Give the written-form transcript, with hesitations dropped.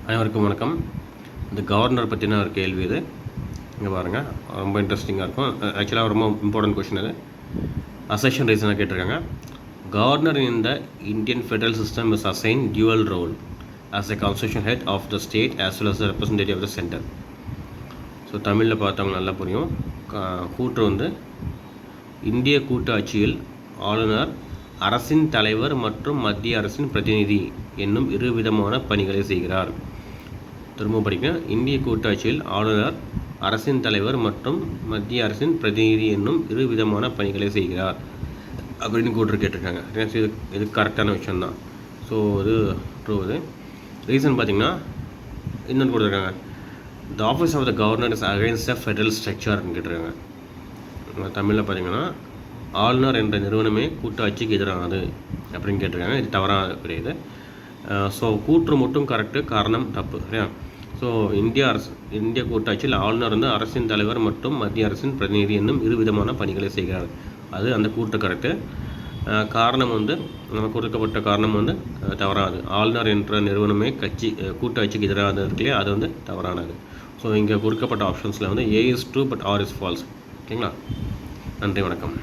அனைவருக்கும் வணக்கம். இந்த கவர்னர் பற்றின ஒரு கேள்வி இது. இங்கே பாருங்கள், ரொம்ப இன்ட்ரெஸ்டிங்காக இருக்கும். ஆக்சுவலாக ரொம்ப இம்பார்ட்டன்ட் கொஷின் இது. அசெஷன் ரீசனாக கேட்டிருக்காங்க. Governor in the Indian federal system is assign dual role as a constitution head of the state as well as the representative of the centre. So தமிழில் பார்த்தவங்க நல்லா புரியும். கூற்று இந்திய கூட்டாட்சியில் ஆளுநர் அரசின் தலைவர் மற்றும் மத்திய அரசின் பிரதிநிதி என்னும் இருவிதமான பணிகளை செய்கிறார். திரும்ப படிக்கிறேன். இந்திய கூட்டாட்சியில் ஆளுநர் அரசின் தலைவர் மற்றும் மத்திய அரசின் பிரதிநிதி என்னும் இருவிதமான பணிகளை செய்கிறார் அப்படின்னு கூற்று கேட்டிருக்காங்க. இது கரெக்டான விஷயந்தான். ஸோ இது ட்ரூ. இது ரீசன் பார்த்திங்கன்னா இன்னொன்று கொடுத்துருக்காங்க. The office of the governor is against the federal ஸ்ட்ரக்சர்னு கேட்டிருக்காங்க. தமிழில் பார்த்திங்கன்னா ஆளுநர் என்ற நிறுவனமே கூட்டாட்சிக்கு எதிரானது அப்படின்னு கேட்டிருக்காங்க. இது தவறாக புரியுது. ஸோ கூற்று மட்டும் கரெக்டு, காரணம் தப்பு. சரியா? ஸோ இந்திய கூட்டாட்சியில் ஆளுநர் அரசின் தலைவர் மற்றும் மத்திய அரசின் பிரதிநிதி என்னும் இருவிதமான பணிகளை செய்கிறார். அது அந்த கூற்று கரெக்டு. காரணம் நமக்கு கொடுக்கப்பட்ட காரணம் தவறானது. ஆளுநர் என்ற நிறுவனமே கூட்டாட்சிக்கு எதிரானது இருக்குல்லையா, அது தவறானது. ஸோ இங்கே கொடுக்கப்பட்ட ஆப்ஷன்ஸில் A is true but R is false. ஓகேங்களா? நன்றி, வணக்கம்.